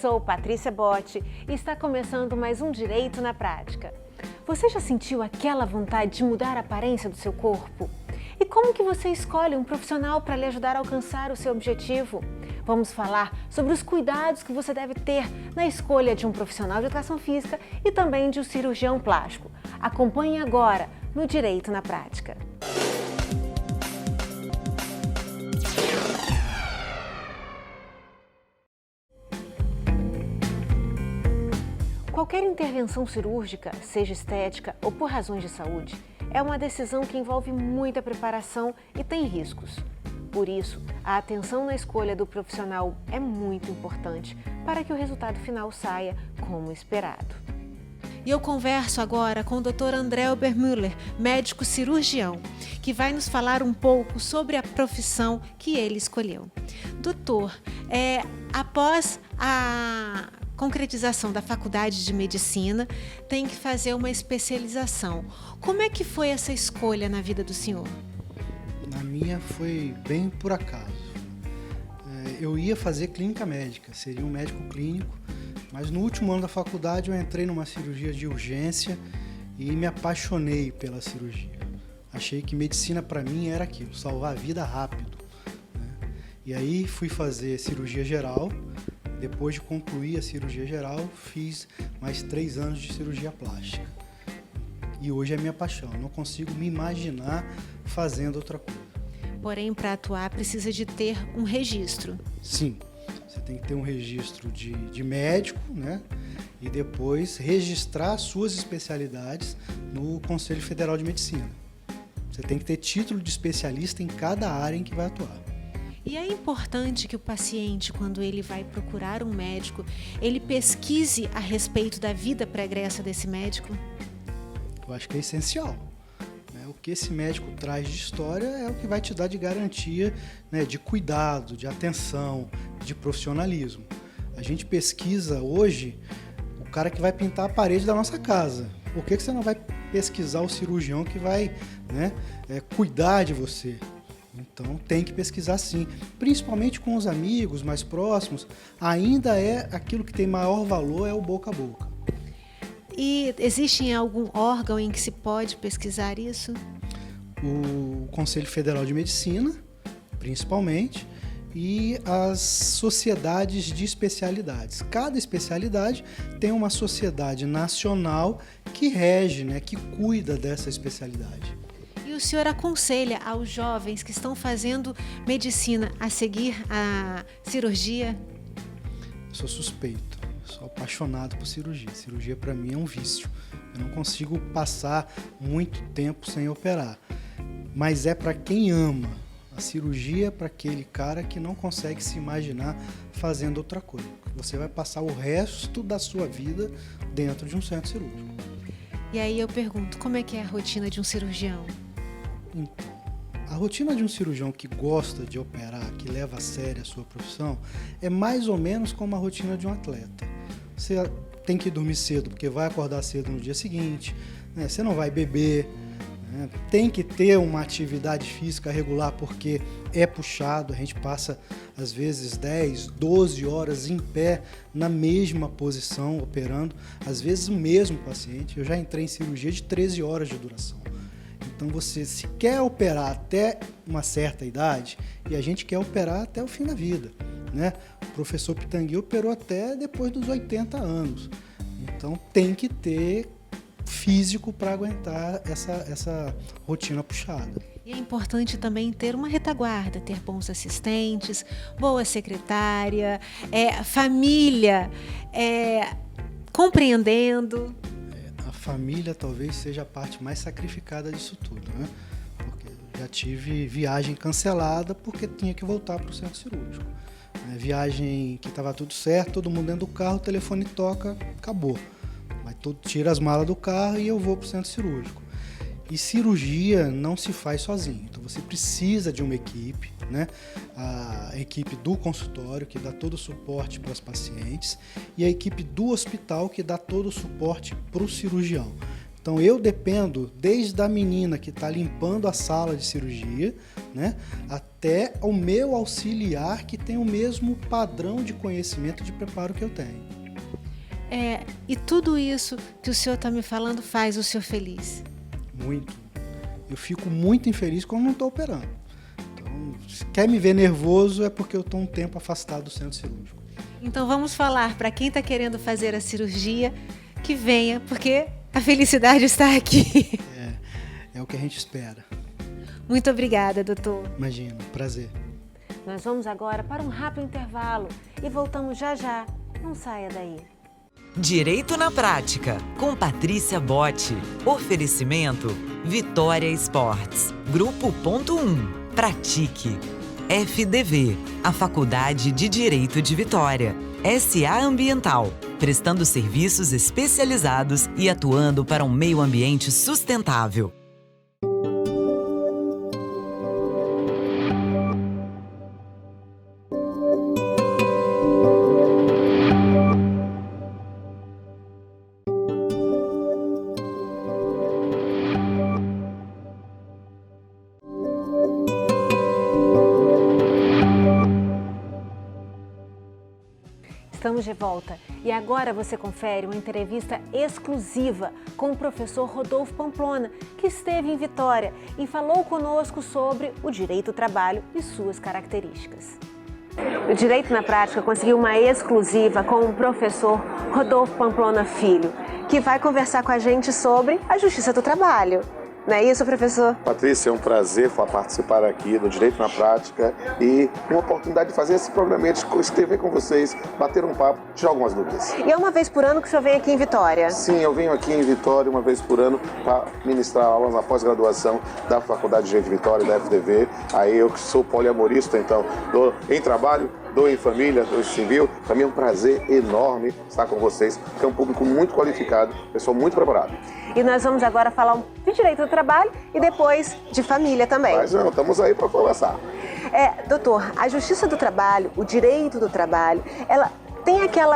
sou Patrícia Botti e está começando mais um Direito na Prática. Você já sentiu aquela vontade de mudar a aparência do seu corpo? E como que você escolhe um profissional para lhe ajudar a alcançar o seu objetivo? Vamos falar sobre os cuidados que você deve ter na escolha de um profissional de educação física e também de um cirurgião plástico. Acompanhe agora no Direito na Prática. Qualquer intervenção cirúrgica, seja estética ou por razões de saúde, é uma decisão que envolve muita preparação e tem riscos. Por isso, a atenção na escolha do profissional é muito importante para que o resultado final saia como esperado. E eu converso agora com o Dr. André Obermüller, médico cirurgião, que vai nos falar um pouco sobre a profissão que ele escolheu. Doutor, após a concretização da faculdade de medicina, tem que fazer uma especialização. Como é que foi essa escolha na vida do senhor? Na minha foi bem por acaso. Eu ia fazer clínica médica, seria um médico clínico, mas no último ano da faculdade eu entrei numa cirurgia de urgência e me apaixonei pela cirurgia. Achei que medicina para mim era aquilo, salvar a vida rápido, né? E aí fui fazer cirurgia geral. Depois de concluir a cirurgia geral, fiz mais 3 anos de cirurgia plástica. E hoje é minha paixão, não consigo me imaginar fazendo outra coisa. Porém, para atuar, precisa de ter um registro. Sim, você tem que ter um registro de médico, né? E depois registrar suas especialidades no Conselho Federal de Medicina. Você tem que ter título de especialista em cada área em que vai atuar. E é importante que o paciente, quando ele vai procurar um médico, ele pesquise a respeito da vida pregressa desse médico? Eu acho que é essencial. O que esse médico traz de história é o que vai te dar de garantia, né, de cuidado, de atenção, de profissionalismo. A gente pesquisa hoje o cara que vai pintar a parede da nossa casa. Por que você não vai pesquisar o cirurgião que vai, né, cuidar de você? Então tem que pesquisar sim, principalmente com os amigos mais próximos, ainda é aquilo que tem maior valor, é o boca a boca. E existe algum órgão em que se pode pesquisar isso? O Conselho Federal de Medicina, principalmente, e as sociedades de especialidades. Cada especialidade tem uma sociedade nacional que rege, né, que cuida dessa especialidade. E o senhor aconselha aos jovens que estão fazendo medicina a seguir a cirurgia? Eu sou suspeito, sou apaixonado por cirurgia. Cirurgia para mim é um vício. Eu não consigo passar muito tempo sem operar. Mas é para quem ama. A cirurgia é para aquele cara que não consegue se imaginar fazendo outra coisa. Você vai passar o resto da sua vida dentro de um centro cirúrgico. E aí eu pergunto, como é que é a rotina de um cirurgião? Então, a rotina de um cirurgião que gosta de operar, que leva a sério a sua profissão, é mais ou menos como a rotina de um atleta. Você tem que dormir cedo porque vai acordar cedo no dia seguinte, né? Você não vai beber, né? Tem que ter uma atividade física regular porque é puxado, a gente passa às vezes 10, 12 horas em pé na mesma posição, operando, às vezes o mesmo paciente. Eu já entrei em cirurgia de 13 horas de duração. Então você se quer operar até uma certa idade, e a gente quer operar até o fim da vida, né? O professor Pitangui operou até depois dos 80 anos. Então tem que ter físico para aguentar essa rotina puxada. E é importante também ter uma retaguarda, ter bons assistentes, boa secretária, família compreendendo. A família talvez seja a parte mais sacrificada disso tudo, né? Porque já tive viagem cancelada porque tinha que voltar para o centro cirúrgico. Viagem que estava tudo certo, todo mundo dentro do carro, o telefone toca, acabou. Mas tira as malas do carro e eu vou para o centro cirúrgico. E cirurgia não se faz sozinho, então você precisa de uma equipe, né? A equipe do consultório, que dá todo o suporte para os pacientes, e a equipe do hospital, que dá todo o suporte para o cirurgião. Então Então eu dependo desde a menina que está limpando a sala de cirurgia, né, até o meu auxiliar que tem o mesmo padrão de conhecimento e de preparo que eu tenho. E tudo isso que o senhor está me falando faz o senhor feliz? Muito. Eu fico muito infeliz quando não estou operando. Então, se quer me ver nervoso é porque eu estou um tempo afastado do centro cirúrgico. Então vamos falar para quem está querendo fazer a cirurgia que venha, porque a felicidade está aqui. É o que a gente espera. Muito obrigada, doutor. Imagina, prazer. Nós vamos agora para um rápido intervalo e voltamos já já. Não saia daí. Direito na Prática, com Patrícia Botti. Oferecimento Vitória Esportes. Grupo Ponto 1. Pratique. FDV, a Faculdade de Direito de Vitória. SA Ambiental, prestando serviços especializados e atuando para um meio ambiente sustentável. Estamos de volta e agora você confere uma entrevista exclusiva com o professor Rodolfo Pamplona, que esteve em Vitória e falou conosco sobre o direito do trabalho e suas características. O Direito na Prática conseguiu uma exclusiva com o professor Rodolfo Pamplona Filho, que vai conversar com a gente sobre a Justiça do Trabalho. Não é isso, professor? Patrícia, é um prazer participar aqui do Direito na Prática e uma oportunidade de fazer esse programa, escrever com vocês, bater um papo, tirar algumas dúvidas. E é uma vez por ano que o senhor vem aqui em Vitória? Sim, eu venho aqui em Vitória uma vez por ano para ministrar aulas na pós-graduação da Faculdade de Direito de Vitória, da FDV. Aí eu que sou poliamorista, então dou em trabalho, dou em família, dou em civil. Para mim é um prazer enorme estar com vocês, porque é um público muito qualificado, pessoal muito preparado. E nós vamos agora falar de direito do trabalho e depois de família também. Mas não, estamos aí para conversar. Doutor, a Justiça do Trabalho, o direito do trabalho, ela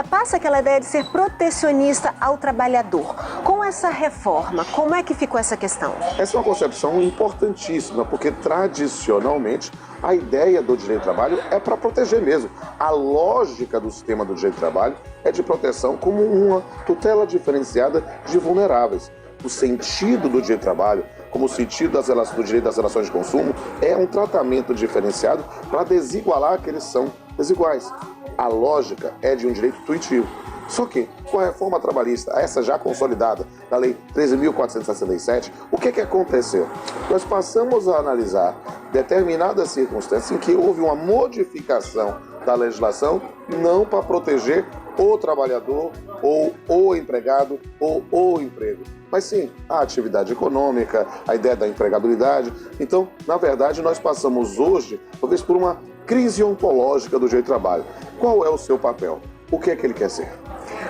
passa aquela ideia de ser protecionista ao trabalhador. Com essa reforma, como é que ficou essa questão? Essa é uma concepção importantíssima, porque tradicionalmente a ideia do direito do trabalho é para proteger mesmo. A lógica do sistema do direito do trabalho é de proteção como uma tutela diferenciada de vulneráveis. O sentido do direito do trabalho, como o sentido do direito das relações de consumo, é um tratamento diferenciado para desigualar aqueles que são desiguais. A lógica é de um direito intuitivo. Só que, com a reforma trabalhista, essa já consolidada, da Lei 13.467, o que aconteceu? Nós passamos a analisar determinadas circunstâncias em que houve uma modificação da legislação, não para proteger o trabalhador, ou o empregado, ou o emprego, mas sim a atividade econômica, a ideia da empregabilidade. Então, na verdade, nós passamos hoje, talvez por uma crise ontológica do direito do trabalho. Qual é o seu papel? O que é que ele quer ser?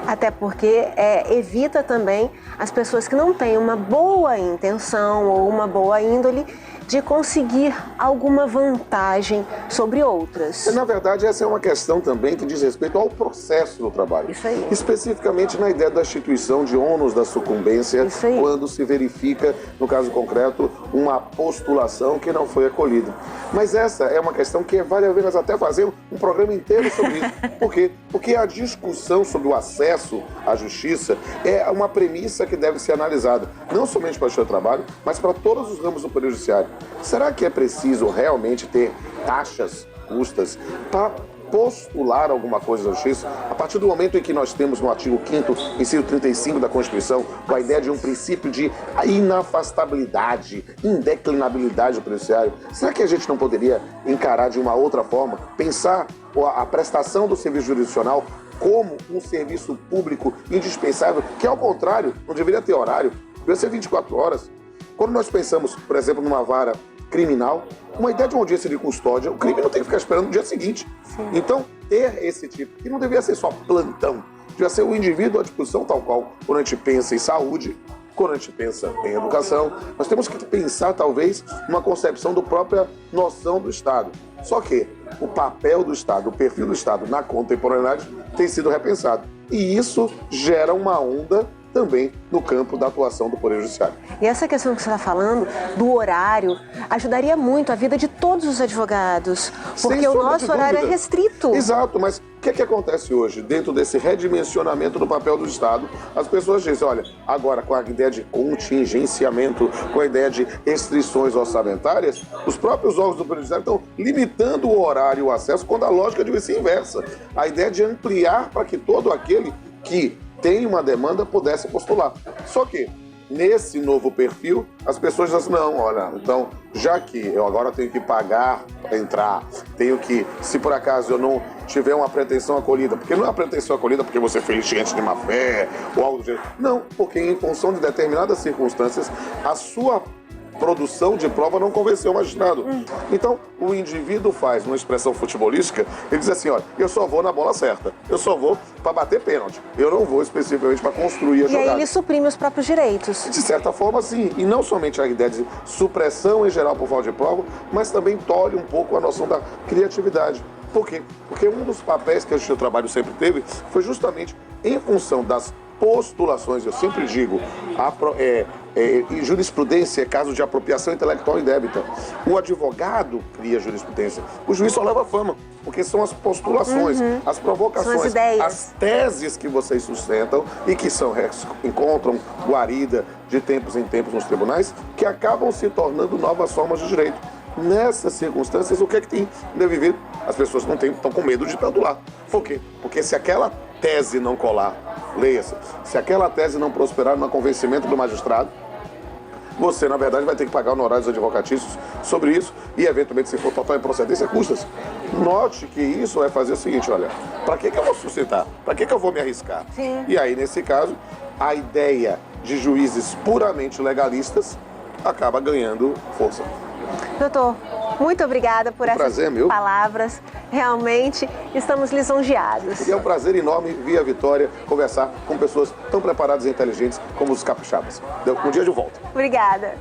Até porque evita também as pessoas que não têm uma boa intenção ou uma boa índole de conseguir alguma vantagem sobre outras. Na verdade, essa é uma questão também que diz respeito ao processo do trabalho. Isso aí. Especificamente na ideia da instituição de ônus da sucumbência, quando se verifica, no caso concreto, uma postulação que não foi acolhida. Mas essa é uma questão que vale a pena nós até fazer um programa inteiro sobre isso. Por quê? Porque a discussão sobre o acesso à justiça é uma premissa que deve ser analisada, não somente para o Justiça do Trabalho, mas para todos os ramos do Poder Judiciário. Será que é preciso realmente ter taxas justas para postular alguma coisa da justiça? A partir do momento em que nós temos no artigo 5º, inciso 35 da Constituição, com a ideia de um princípio de inafastabilidade, indeclinabilidade do Poder Judiciário, será que a gente não poderia encarar de uma outra forma, pensar a prestação do serviço jurisdicional como um serviço público indispensável, que ao contrário, não deveria ter horário, deveria ser 24 horas. Quando nós pensamos, por exemplo, numa vara criminal, uma ideia de uma audiência de custódia, o crime não tem que ficar esperando no dia seguinte. Sim. Então, ter esse tipo, que não deveria ser só plantão, devia ser o indivíduo à disposição tal qual, quando a gente pensa em saúde, quando a gente pensa em educação, nós temos que pensar, talvez, numa concepção da própria noção do Estado. Só que o papel do Estado, o perfil do Estado na contemporaneidade tem sido repensado. E isso gera uma onda também no campo da atuação do Poder Judiciário. E essa questão que você está falando do horário ajudaria muito a vida de todos os advogados, porque o nosso horário é restrito. Exato, mas o que acontece hoje? Dentro desse redimensionamento do papel do Estado, as pessoas dizem, olha, agora com a ideia de contingenciamento, com a ideia de restrições orçamentárias, os próprios órgãos do Poder Judiciário estão limitando o horário e o acesso, quando a lógica devia ser inversa. A ideia de ampliar para que todo aquele que tem uma demanda pudesse postular. Só que, nesse novo perfil, as pessoas dizem assim, não, olha, então, já que eu agora tenho que pagar para entrar, tenho que, se por acaso eu não tiver uma pretensão acolhida, porque não é uma pretensão acolhida porque você fez diante de má fé ou algo do gênero. Não, porque em função de determinadas circunstâncias, a sua produção de prova não convenceu o magistrado. Então, o indivíduo faz uma expressão futebolística, ele diz assim, olha, eu só vou na bola certa, eu só vou para bater pênalti, eu não vou especificamente para construir a jogada. E aí ele suprime os próprios direitos. De certa forma, sim. E não somente a ideia de supressão em geral por falta de prova, mas também tolhe um pouco a noção da criatividade. Por quê? Porque um dos papéis que a Justiça do Trabalho sempre teve foi justamente em função das postulações, eu sempre digo, em jurisprudência é caso de apropriação intelectual indébita. O advogado cria jurisprudência, o juiz só leva fama, porque são as postulações, as provocações, são as ideias, as teses que vocês sustentam e que encontram guarida de tempos em tempos nos tribunais, que acabam se tornando novas formas de direito. Nessas circunstâncias, o que é que tem devido? As pessoas não estão com medo de tabular. Por quê? Porque se aquela tese não colar, leia-se, se aquela tese não prosperar no convencimento do magistrado, você, na verdade, vai ter que pagar honorários advocatícios sobre isso e, eventualmente, se for total improcedência, custas. Note que isso vai fazer o seguinte, olha, para que eu vou suscitar? Para que eu vou me arriscar? Sim. E aí, nesse caso, a ideia de juízes puramente legalistas acaba ganhando força. Doutor, muito obrigada por essas palavras. Realmente estamos lisonjeados. E é um prazer enorme vir a Vitória conversar com pessoas tão preparadas e inteligentes como os capixabas. Um dia de volta. Obrigada.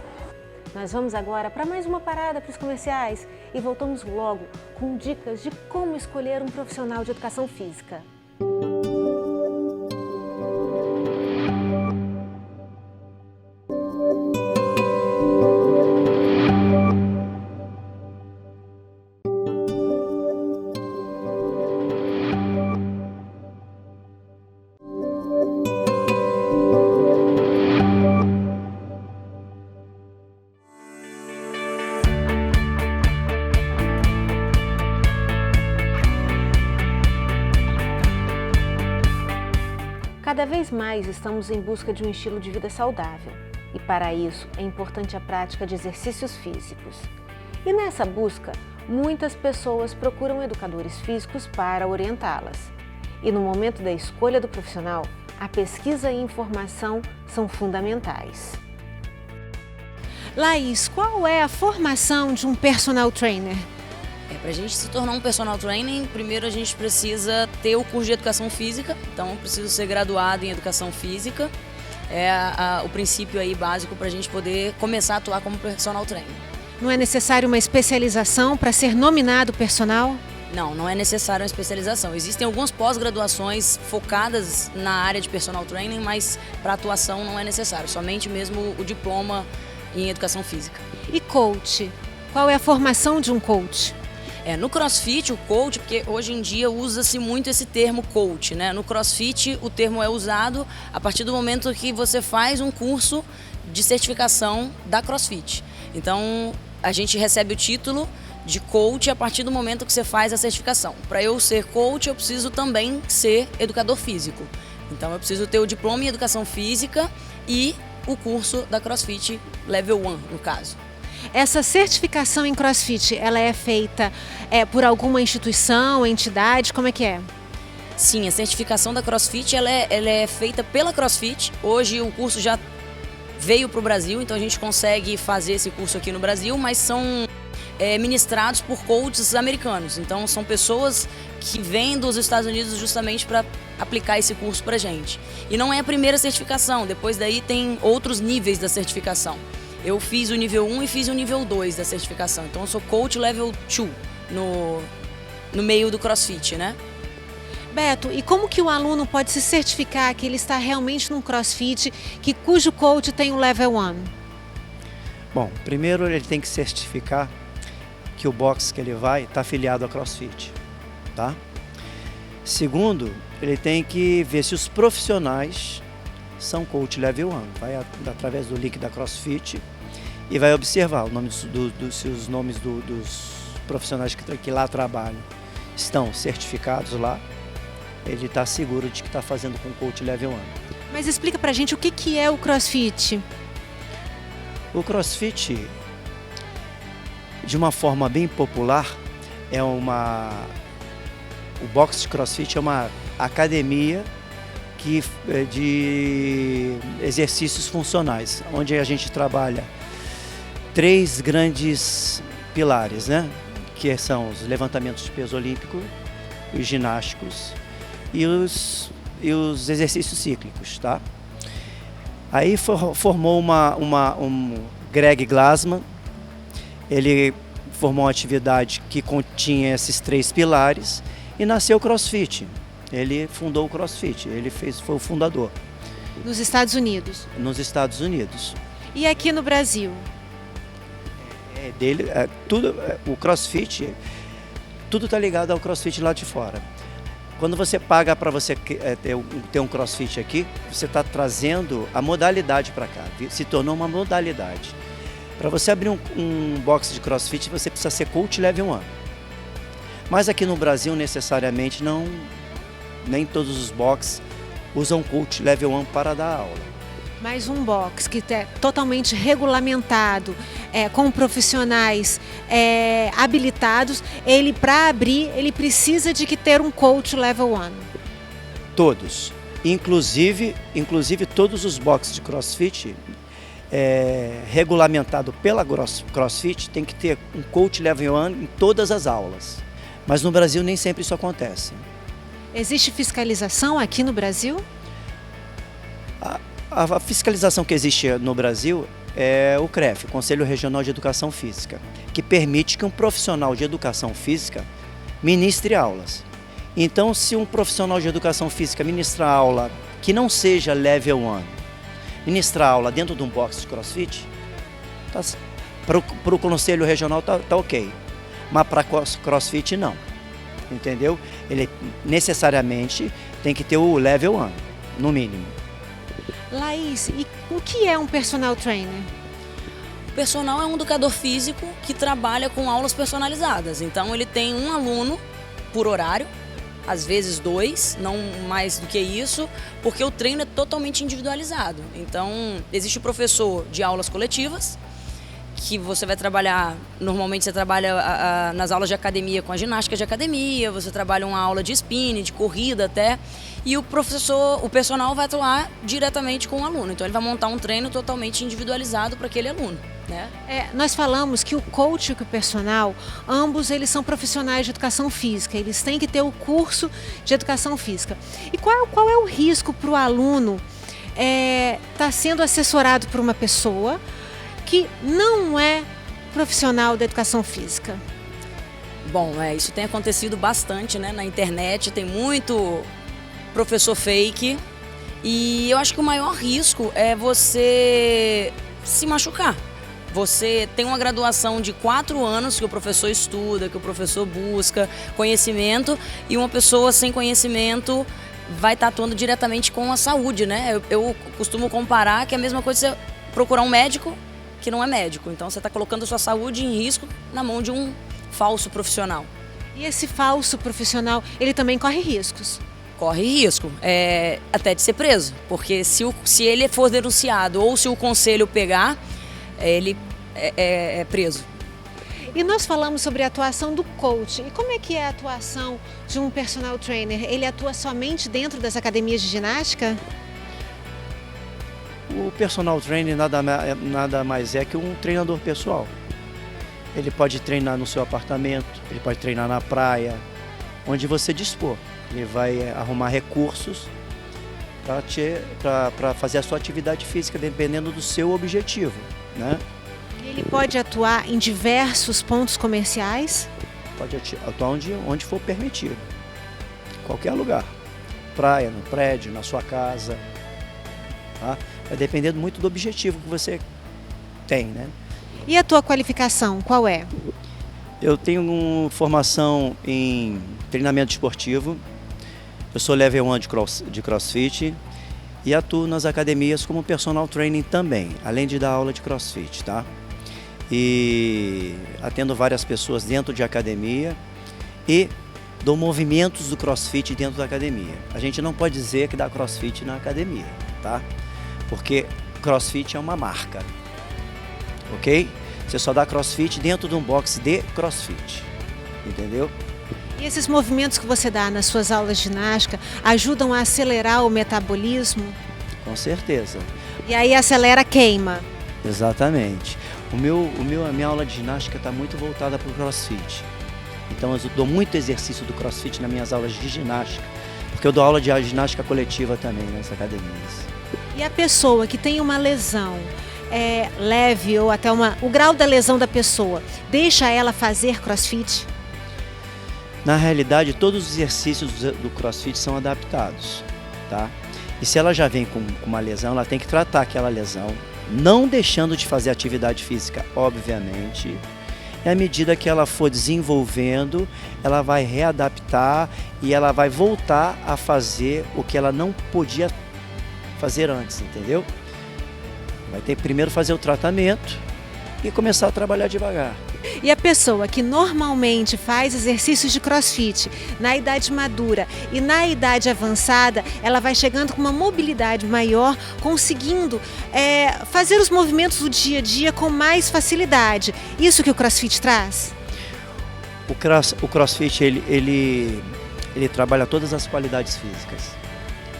Nós vamos agora para mais uma parada para os comerciais e voltamos logo com dicas de como escolher um profissional de educação física. Cada vez mais estamos em busca de um estilo de vida saudável e, para isso, é importante a prática de exercícios físicos. E nessa busca, muitas pessoas procuram educadores físicos para orientá-las. E no momento da escolha do profissional, a pesquisa e informação são fundamentais. Laís, qual é a formação de um personal trainer? Para a gente se tornar um personal trainer, primeiro a gente precisa ter o curso de educação física, então eu preciso ser graduado em educação física, é o princípio aí básico para a gente poder começar a atuar como personal trainer. Não é necessário uma especialização para ser nominado personal? Não, não é necessário uma especialização. Existem algumas pós-graduações focadas na área de personal training, mas para atuação não é necessário, somente mesmo o diploma em educação física. E coach? Qual é a formação de um coach? No CrossFit, o coach, porque hoje em dia usa-se muito esse termo coach, né? No CrossFit, o termo é usado a partir do momento que você faz um curso de certificação da CrossFit. Então, a gente recebe o título de coach a partir do momento que você faz a certificação. Para eu ser coach, eu preciso também ser educador físico. Então, eu preciso ter o diploma em educação física e o curso da CrossFit Level 1, no caso. Essa certificação em CrossFit, ela é feita por alguma instituição, entidade, como é que é? Sim, a certificação da CrossFit ela é feita pela CrossFit. Hoje o curso já veio para o Brasil, então a gente consegue fazer esse curso aqui no Brasil, mas são ministrados por coaches americanos. Então são pessoas que vêm dos Estados Unidos justamente para aplicar esse curso para a gente. E não é a primeira certificação, depois daí tem outros níveis da certificação. Eu fiz o nível 1 e fiz o nível 2 da certificação. Então eu sou coach level 2 no meio do CrossFit, né? Beto, e como que o aluno pode se certificar que ele está realmente num CrossFit cujo coach tem o Level 1? Bom, primeiro ele tem que certificar que o box que ele vai está afiliado ao CrossFit, tá? Segundo, ele tem que ver se os profissionais são coach Level 1. Vai através do link da CrossFit e vai observar se os nomes dos profissionais que lá trabalham estão certificados lá. Ele está seguro de que está fazendo com coach Level 1. Mas explica pra gente o que é o CrossFit. O CrossFit, de uma forma bem popular, o box de CrossFit é uma academia de exercícios funcionais, onde a gente trabalha 3 grandes pilares, né? Que são os levantamentos de peso olímpico, os ginásticos e os exercícios cíclicos, tá? Aí formou um Greg Glassman, ele formou uma atividade que continha esses 3 pilares e nasceu o CrossFit. Ele fundou o CrossFit, foi o fundador. Nos Estados Unidos? Nos Estados Unidos. E aqui no Brasil? O CrossFit, tudo está ligado ao CrossFit lá de fora. Quando você paga para você ter um CrossFit aqui, você está trazendo a modalidade para cá, se tornou uma modalidade. Para você abrir um box de CrossFit, você precisa ser coach Level 1. Mas aqui no Brasil, necessariamente, nem todos os boxes usam coach Level 1 para dar aula. Mas um box que é totalmente regulamentado, com profissionais habilitados, para abrir, ele precisa de ter um coach Level 1. Todos. Inclusive todos os boxes de CrossFit regulamentado pela CrossFit tem que ter um coach Level 1 em todas as aulas. Mas no Brasil nem sempre isso acontece. Existe fiscalização aqui no Brasil? A fiscalização que existe no Brasil é o CREF, Conselho Regional de Educação Física, que permite que um profissional de educação física ministre aulas. Então, se um profissional de educação física ministrar aula que não seja Level 1, ministrar aula dentro de um box de CrossFit, para o Conselho Regional tá ok, mas para CrossFit não, entendeu? Ele necessariamente tem que ter o Level 1, no mínimo. Laís, e o que é um personal trainer? O personal é um educador físico que trabalha com aulas personalizadas. Então ele tem um aluno por horário, às vezes 2, não mais do que isso, porque o treino é totalmente individualizado. Então existe o professor de aulas coletivas, que você vai trabalhar, normalmente você trabalha nas aulas de academia com a ginástica de academia, você trabalha uma aula de spinning, de corrida até, e o personal vai atuar diretamente com o aluno. Então ele vai montar um treino totalmente individualizado para aquele aluno, né? Nós falamos que o coach e o personal, ambos eles são profissionais de educação física, eles têm que ter o curso de educação física. E qual é o risco para o aluno estar sendo assessorado por uma pessoa que não é profissional da educação física? Bom, isso tem acontecido bastante, né? Na internet tem muito professor fake e eu acho que o maior risco é você se machucar. Você tem uma graduação de 4 anos que o professor estuda, que o professor busca conhecimento, e uma pessoa sem conhecimento vai estar atuando diretamente com a saúde, né? Eu costumo comparar que é a mesma coisa você procurar um médico que não é médico. Então você está colocando a sua saúde em risco na mão de um falso profissional. E esse falso profissional, ele também corre riscos? Corre risco, até de ser preso. Porque se ele for denunciado ou se o conselho pegar, ele é preso. E nós falamos sobre a atuação do coach. E como é que é a atuação de um personal trainer? Ele atua somente dentro das academias de ginástica? O personal trainer nada mais é que um treinador pessoal. Ele pode treinar no seu apartamento, ele pode treinar na praia, onde você dispor. Ele vai arrumar recursos para fazer a sua atividade física, dependendo do seu objetivo, né? E ele pode atuar em diversos pontos comerciais? Pode atuar onde for permitido. qualquer lugar. Praia, no prédio, na sua casa. Tá? Vai dependendo muito do objetivo que você tem, né? E a tua qualificação, qual é? Eu tenho formação em treinamento esportivo, eu sou level 1 de CrossFit e atuo nas academias como personal training também, além de dar aula de CrossFit, tá? E atendo várias pessoas dentro de academia e dou movimentos do CrossFit dentro da academia. A gente não pode dizer que dá CrossFit na academia, tá? Porque CrossFit é uma marca, ok? Você só dá CrossFit dentro de um box de CrossFit, entendeu? E esses movimentos que você dá nas suas aulas de ginástica ajudam a acelerar o metabolismo? Com certeza. E aí acelera a queima? Exatamente. A minha aula de ginástica está muito voltada para o CrossFit. Então eu dou muito exercício do CrossFit nas minhas aulas de ginástica, porque eu dou aula de ginástica coletiva também nas academias. E a pessoa que tem uma lesão leve ou até o grau da lesão da pessoa, deixa ela fazer CrossFit? Na realidade, todos os exercícios do CrossFit são adaptados, tá? E se ela já vem com uma lesão, ela tem que tratar aquela lesão, não deixando de fazer atividade física, obviamente. E à medida que ela for desenvolvendo, ela vai readaptar e ela vai voltar a fazer o que ela não podia fazer antes, entendeu? Vai ter que primeiro fazer o tratamento e começar a trabalhar devagar. E a pessoa que normalmente faz exercícios de CrossFit na idade madura e na idade avançada, ela vai chegando com uma mobilidade maior, conseguindo fazer os movimentos do dia a dia com mais facilidade. Isso que o CrossFit traz? O CrossFit ele trabalha todas as qualidades físicas.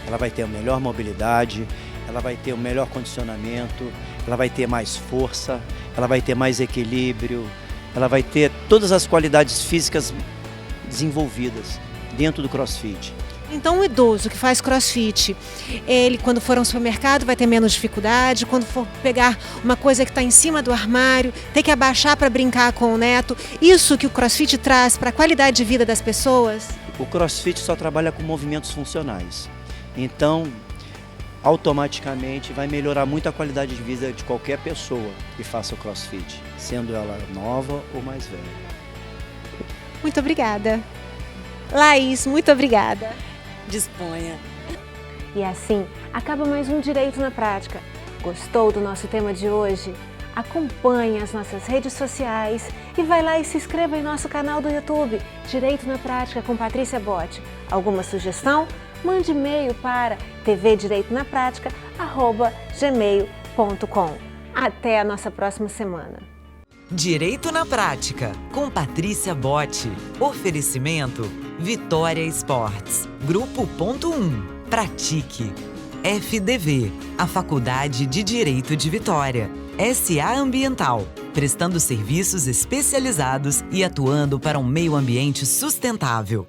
Ela vai ter a melhor mobilidade, ela vai ter o melhor condicionamento, ela vai ter mais força, ela vai ter mais equilíbrio, ela vai ter todas as qualidades físicas desenvolvidas dentro do CrossFit. Então o idoso que faz CrossFit, ele quando for ao supermercado vai ter menos dificuldade, quando for pegar uma coisa que está em cima do armário, ter que abaixar para brincar com o neto, isso que o CrossFit traz para a qualidade de vida das pessoas? O CrossFit só trabalha com movimentos funcionais, então automaticamente vai melhorar muito a qualidade de vida de qualquer pessoa que faça o CrossFit, sendo ela nova ou mais velha. Muito obrigada. Laís, muito obrigada. Disponha. E assim, acaba mais um Direito na Prática. Gostou do nosso tema de hoje? Acompanhe as nossas redes sociais e vai lá e se inscreva em nosso canal do YouTube, Direito na Prática com Patrícia Botti. Alguma sugestão? Mande e-mail para tvdireitonapratica@gmail.com. Até a nossa próxima semana. Direito na Prática, com Patrícia Botti. Oferecimento Vitória Esportes. Grupo Ponto 1. Pratique. FDV, a Faculdade de Direito de Vitória. SA Ambiental, prestando serviços especializados e atuando para um meio ambiente sustentável.